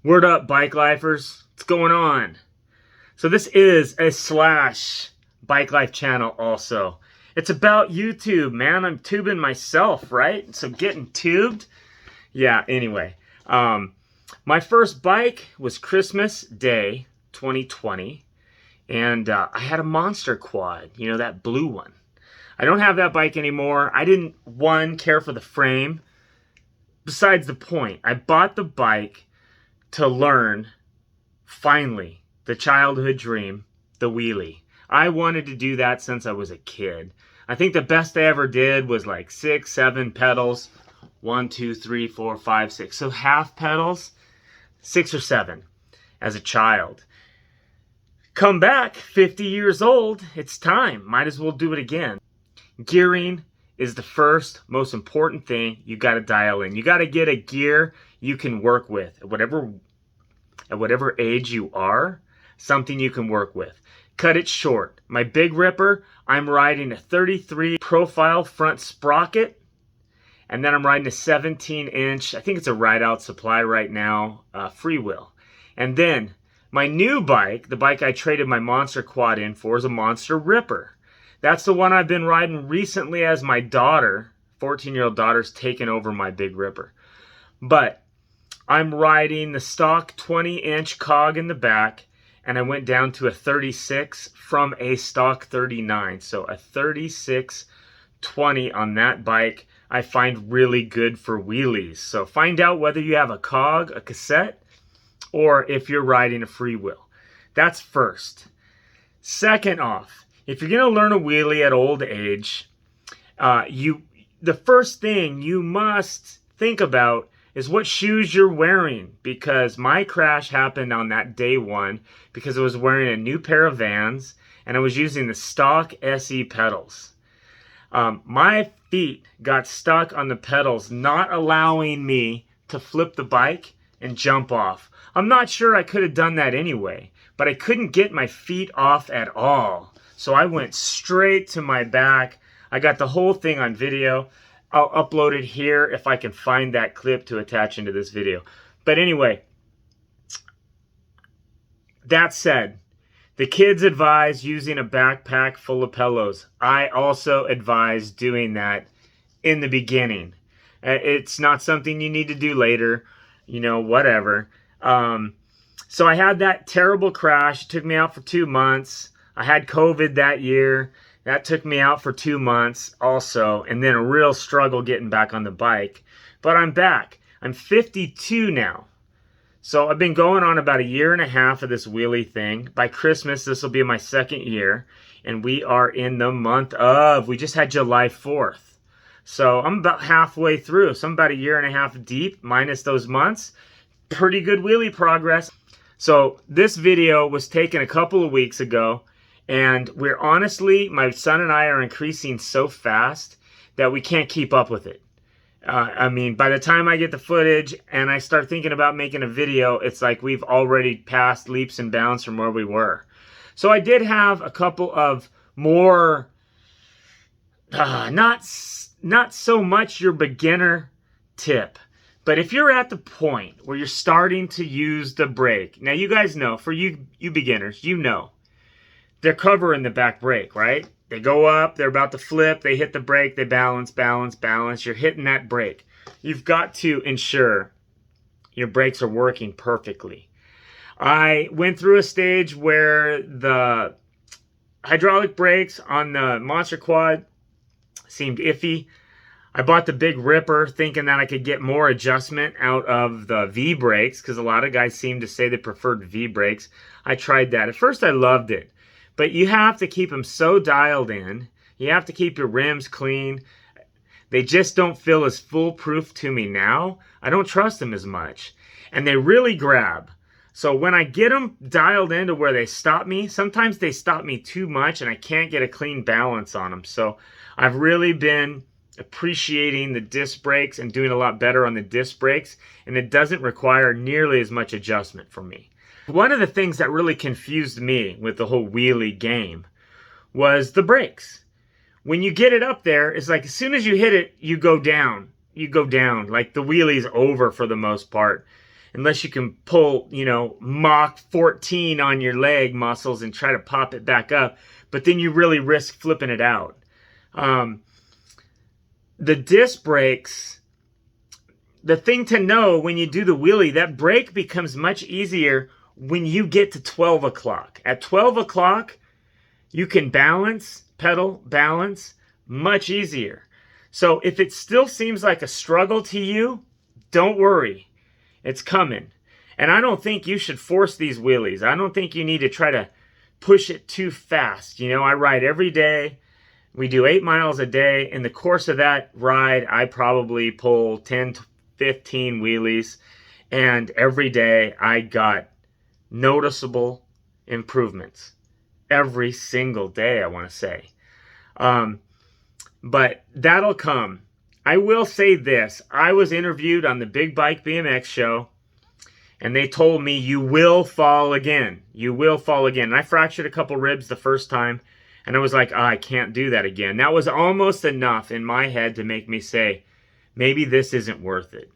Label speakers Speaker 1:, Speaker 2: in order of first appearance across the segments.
Speaker 1: Word up, bike lifers. What's going on? So this is a slash bike life channel also. It's about YouTube, man. I'm tubing myself, right? So getting tubed. Yeah, anyway. My first bike was Christmas Day 2020. And I had a monster quad, you know, that blue one. I don't have that bike anymore. I didn't, one, care for the frame. Besides the point, I bought the bike to learn, finally, the childhood dream, the wheelie. I wanted to do that since I was a kid. I think the best I ever did was like 6, 7 pedals. 1, 2, 3, 4, 5, 6. So half pedals, 6 or 7 as a child. Come back, 50 years old, it's time. Might as well do it again. Gearing is the first most important thing you got to dial in. You got to get a gear you can work with. At whatever age you are, something you can work with. Cut it short. My Big Ripper, I'm riding a 33 profile front sprocket. And then I'm riding a 17-inch, I think it's a Ride Out Supply right now, freewheel. And then my new bike, the bike I traded my Monster Quad in for, is a Monster Ripper. That's the one I've been riding recently as my daughter, 14-year-old daughter's taken over my Big Ripper. But I'm riding the stock 20-inch cog in the back, and I went down to a 36 from a stock 39. So a 36/20 on that bike I find really good for wheelies. So find out whether you have a cog, a cassette, or if you're riding a freewheel. That's first. Second off, if you're going to learn a wheelie at old age, the first thing you must think about is what shoes you're wearing, because my crash happened on that day one because I was wearing a new pair of Vans and I was using the stock SE pedals. My feet got stuck on the pedals, not allowing me to flip the bike and jump off. I'm not sure I could have done that anyway, but I couldn't get my feet off at all. So I went straight to my back. I got the whole thing on video. I'll upload it here if I can find that clip to attach into this video. But anyway, that said, the kids advise using a backpack full of pillows. I also advise doing that in the beginning. It's not something you need to do later, you know, whatever. So I had that terrible crash. It took me out for 2 months. I had COVID that year. That took me out for 2 months also, and then a real struggle getting back on the bike. But I'm back. I'm 52 now. So I've been going on about 1.5 years of this wheelie thing. By Christmas, this will be my 2nd year, and we are in the month of, we just had July 4th. So I'm about halfway through. So I'm about 1.5 years deep, minus those months. Pretty good wheelie progress. So this video was taken a couple of weeks ago. And we're honestly, my son and I are increasing so fast that we can't keep up with it. I mean, by the time I get the footage and I start thinking about making a video, it's like we've already passed leaps and bounds from where we were. So I did have a couple of more, not so much your beginner tip. But if you're at the point where you're starting to use the brake, now you guys know, for you beginners, you know, they're covering the back brake, right? They go up, they're about to flip, they hit the brake, they balance, balance, balance. You're hitting that brake. You've got to ensure your brakes are working perfectly. I went through a stage where the hydraulic brakes on the Monster Quad seemed iffy. I bought the Big Ripper thinking that I could get more adjustment out of the V brakes, because a lot of guys seem to say they preferred V brakes. I tried that. At first I loved it. But you have to keep them so dialed in. You have to keep your rims clean. They just don't feel as foolproof to me now. I don't trust them as much. And they really grab. So when I get them dialed into where they stop me, sometimes they stop me too much and I can't get a clean balance on them. So I've really been appreciating the disc brakes and doing a lot better on the disc brakes. And it doesn't require nearly as much adjustment from me. One of the things that really confused me with the whole wheelie game was the brakes. When you get it up there, it's like as soon as you hit it, you go down. You go down. Like the wheelie's over for the most part. unless you can pull, you know, Mach 14 on your leg muscles and try to pop it back up. But then you really risk flipping it out. The disc brakes, the thing to know when you do the wheelie, that brake becomes much easier when you get to 12 o'clock. At 12 o'clock, you can balance, pedal, balance, much easier. So if it still seems like a struggle to you, don't worry. It's coming. And I don't think you should force these wheelies. I don't think you need to try to push it too fast. You know, I ride every day. We do 8 miles a day. In the course of that ride, I probably pull 10 to 15 wheelies. And every day I got noticeable improvements. Every single day, I want to say. But that'll come. I will say this. I was interviewed on the Big Bike BMX show, and they told me you will fall again. You will fall again. And I fractured a couple ribs the first time, and I was like, oh, I can't do that again. That was almost enough in my head to make me say, maybe this isn't worth it.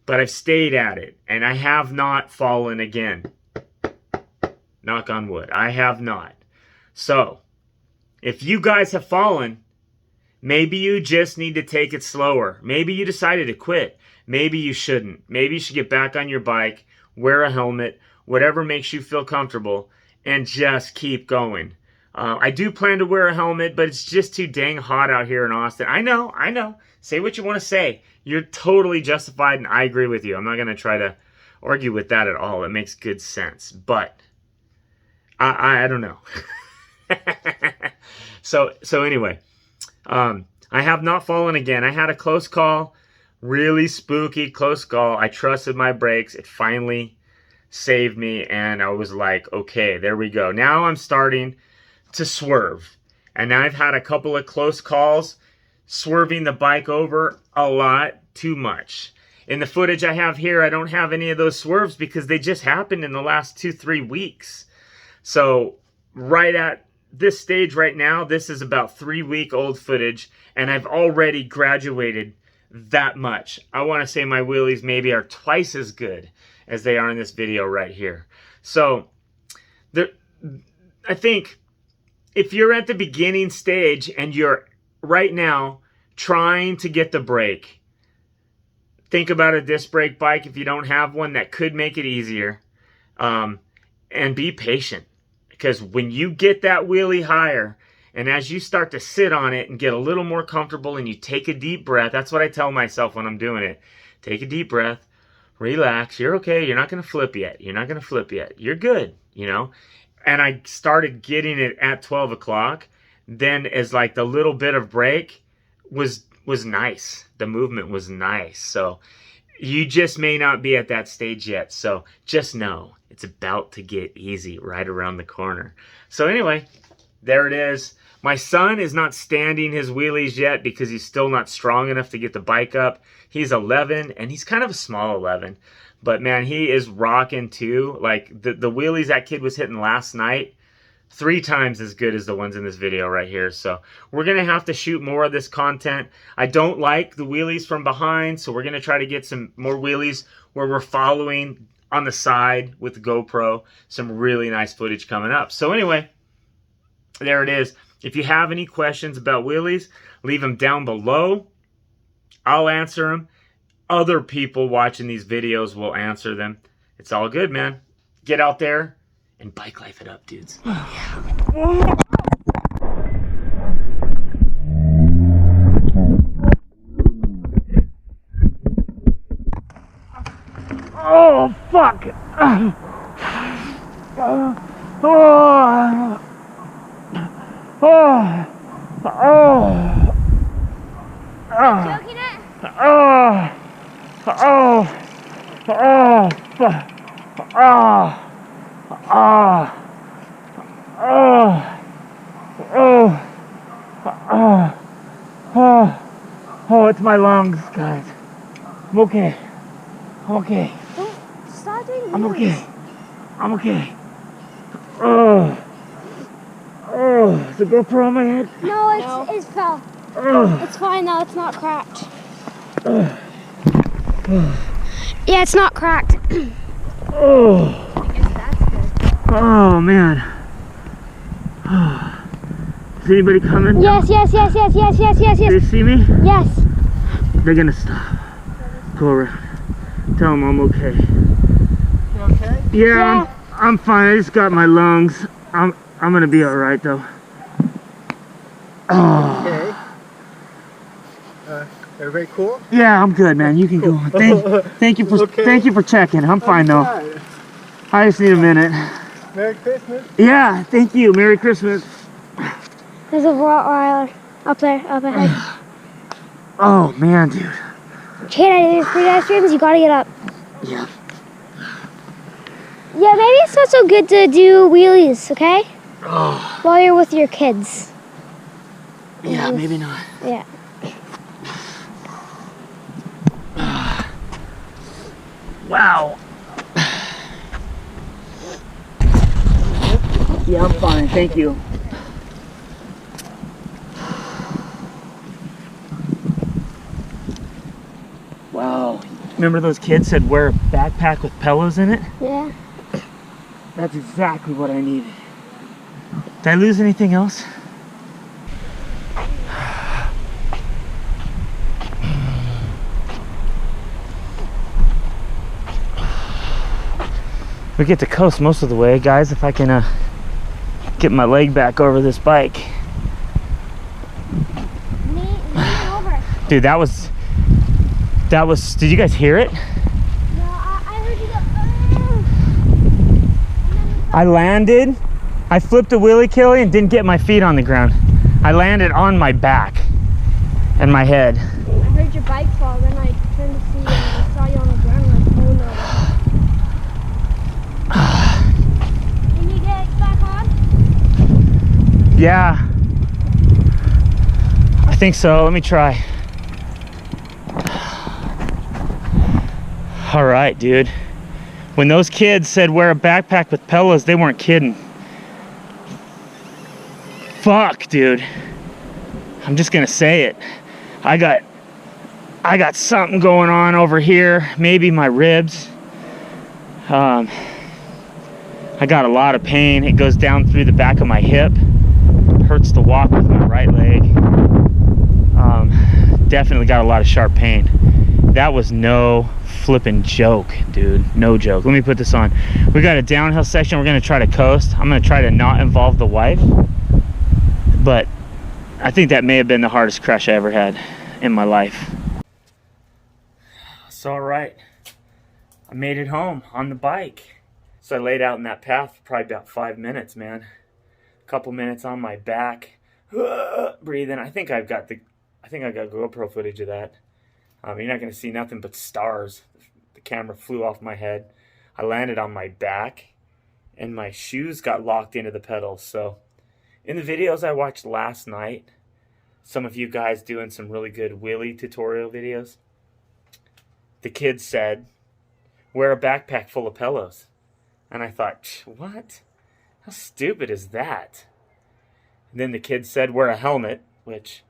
Speaker 1: But I've stayed at it, and I have not fallen again. Knock on wood. I have not. So, if you guys have fallen, maybe you just need to take it slower. Maybe you decided to quit. Maybe you shouldn't. Maybe you should get back on your bike, wear a helmet, whatever makes you feel comfortable, and just keep going. I do plan to wear a helmet, but it's just too dang hot out here in Austin. I know. Say what you want to say. You're totally justified, and I agree with you. I'm not going to try to argue with that at all. It makes good sense. But I don't know. So anyway, I have not fallen again. I had a close call, really spooky close call. I trusted my brakes. It finally saved me, and I was like, okay, there we go. Now I'm starting to swerve, and I've had a couple of close calls, swerving the bike over a lot too much. In the footage I have here, I don't have any of those swerves because they just happened in the last 2-3 weeks. So right at this stage right now, this is about 3-week-old footage, and I've already graduated that much. I want to say my wheelies maybe are twice as good as they are in this video right here. So I think if you're at the beginning stage and you're right now trying to get the brake, think about a disc brake bike if you don't have one that could make it easier, and be patient. Because when you get that wheelie higher, and as you start to sit on it and get a little more comfortable and you take a deep breath, that's what I tell myself when I'm doing it. Take a deep breath, relax, you're okay, you're not going to flip yet. You're not going to flip yet. You're good, you know. And I started getting it at 12 o'clock. Then as like the little bit of break was nice. The movement was nice. So you just may not be at that stage yet. So just know it's about to get easy right around the corner. So anyway, there it is. My son is not standing his wheelies yet because he's still not strong enough to get the bike up. He's 11, and he's kind of a small 11. But man, he is rocking too. Like the wheelies that kid was hitting last night, 3 times as good as the ones in this video right here. So we're going to have to shoot more of this content. I don't like the wheelies from behind, so we're going to try to get some more wheelies where we're following on the side with the GoPro. Some really nice footage coming up. So anyway, there it is. If you have any questions about wheelies, leave them down below. I'll answer them. Other people watching these videos will answer them. It's all good, man. Get out there and bike life it up, dudes. Oh, fuck.
Speaker 2: Joking it?
Speaker 1: Oh, it's my lungs, guys. I'm okay. I'm okay.
Speaker 2: Don't start doing
Speaker 1: I'm
Speaker 2: noise.
Speaker 1: okay. I'm okay. Oh, is the GoPro on my head?
Speaker 2: No, it's fell. It's fine now, it's not cracked. Yeah, it's not cracked.
Speaker 1: Oh.
Speaker 2: I guess that's good.
Speaker 1: Oh man. Is anybody coming?
Speaker 2: Yes, yes, yes, yes, yes, yes, yes,
Speaker 1: Do
Speaker 2: yes.
Speaker 1: they see me?
Speaker 2: Yes.
Speaker 1: They're gonna stop. Go around. Tell them I'm okay.
Speaker 3: You okay?
Speaker 1: Yeah, I'm fine. I just got my lungs. I'm gonna be all right though. Oh.
Speaker 3: Okay. Everybody cool?
Speaker 1: Yeah, I'm good, man. You can go on. Thank you for
Speaker 3: Okay.
Speaker 1: thank you for checking. I'm fine though.
Speaker 3: Right.
Speaker 1: I just need a minute.
Speaker 3: Merry Christmas.
Speaker 1: Yeah, thank you. Merry Christmas.
Speaker 2: There's a Rottweiler up there, up ahead.
Speaker 1: Oh man, dude.
Speaker 2: Kate, there's pedestrians. You gotta get up.
Speaker 1: Yeah.
Speaker 2: Yeah, maybe it's not so good to do wheelies, okay?
Speaker 1: Oh.
Speaker 2: While you're with your kids.
Speaker 1: Yeah, maybe not.
Speaker 2: Yeah.
Speaker 1: Wow. Yeah, I'm fine. Thank you. Wow. Remember those kids said wear a backpack with pillows in it?
Speaker 2: Yeah.
Speaker 1: That's exactly what I needed. Did I lose anything else? We get to coast most of the way, guys, if I can get my leg back over this bike.
Speaker 2: Lean over.
Speaker 1: Dude, that was, did you guys hear it?
Speaker 2: No, I heard you go.
Speaker 1: I landed, I flipped a wheelie killie and didn't get my feet on the ground. I landed on my back and my head.
Speaker 2: I heard your bike fall, then I turned to see you and I saw you on the ground. I'm like, oh no. Can you get back on?
Speaker 1: Yeah, I think so. Let me try. All right, dude. When those kids said wear a backpack with pillows, they weren't kidding. Fuck, dude. I'm just gonna say it. I got something going on over here. Maybe my ribs. I got a lot of pain. It goes down through the back of my hip. Hurts to walk with my right leg. Definitely got a lot of sharp pain. That was no flipping joke, dude. No joke. Let me put this on. We got a downhill section. We're gonna try to coast. I'm gonna try to not involve the wife, but I think that may have been the hardest crash I ever had in my life. It's all right. I made it home on the bike. So I laid out in that path for probably about 5 minutes, man. A couple minutes on my back, breathing. I think I've got GoPro footage of that. You're not gonna see nothing but stars. The camera flew off my head. I landed on my back, and my shoes got locked into the pedals. So, in the videos I watched last night, some of you guys doing some really good wheelie tutorial videos, the kids said, wear a backpack full of pillows. And I thought, what? How stupid is that? And then the kids said, wear a helmet, which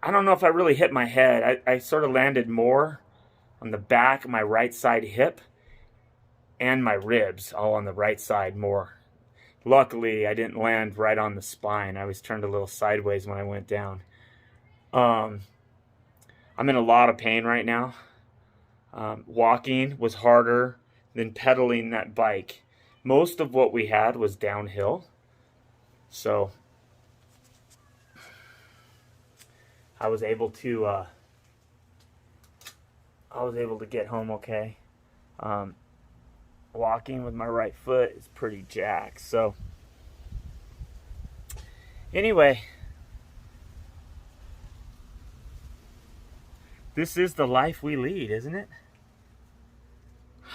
Speaker 1: I don't know if I really hit my head. I sort of landed more on the back of my right side hip and my ribs, all on the right side more. Luckily, I didn't land right on the spine. I was turned a little sideways when I went down. I'm in a lot of pain right now. Walking was harder than pedaling that bike. Most of what we had was downhill. So I was able to get home okay. Walking with my right foot is pretty jacked. So anyway, this is the life we lead, isn't it?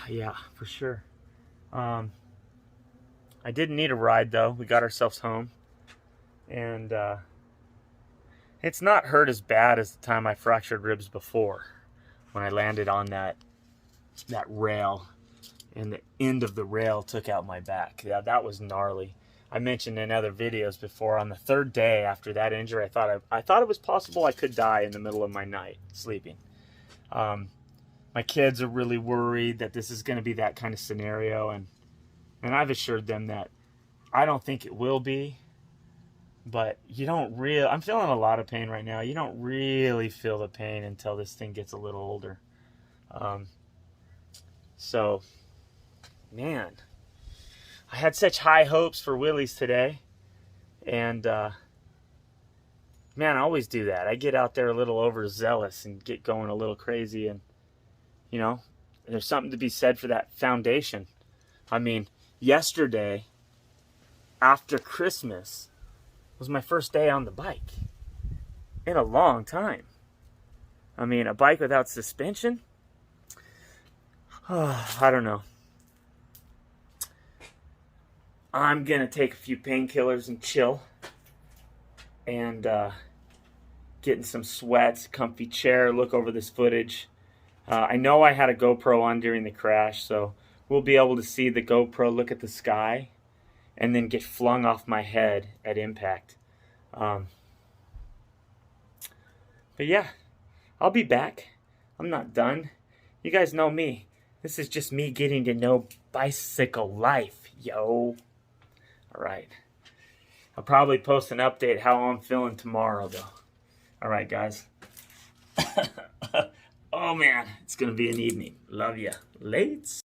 Speaker 1: Yeah, for sure. I didn't need a ride though. We got ourselves home, and it's not hurt as bad as the time I fractured ribs before, when I landed on that rail and the end of the rail took out my back. Yeah, that was gnarly. I mentioned in other videos before, on the third day after that injury, I thought it was possible I could die in the middle of my night sleeping. my kids are really worried that this is going to be that kind of scenario, and I've assured them that I don't think it will be, but I'm feeling a lot of pain right now. You don't really feel the pain until this thing gets a little older. So, man, I had such high hopes for Wheelies today, and man, I always do that. I get out there a little overzealous and get going a little crazy, and you know, there's something to be said for that foundation. I mean, yesterday, after Christmas, was my first day on the bike in a long time. I mean, a bike without suspension? I don't know. I'm going to take a few painkillers and chill. And get in some sweats, comfy chair, look over this footage. I know I had a GoPro on during the crash, so we'll be able to see the GoPro look at the sky and then get flung off my head at impact. But yeah, I'll be back. I'm not done. You guys know me. This is just me getting to know bicycle life, yo. All right. I'll probably post an update how I'm feeling tomorrow, though. All right, guys. Oh, man. It's going to be an evening. Love ya. Lates.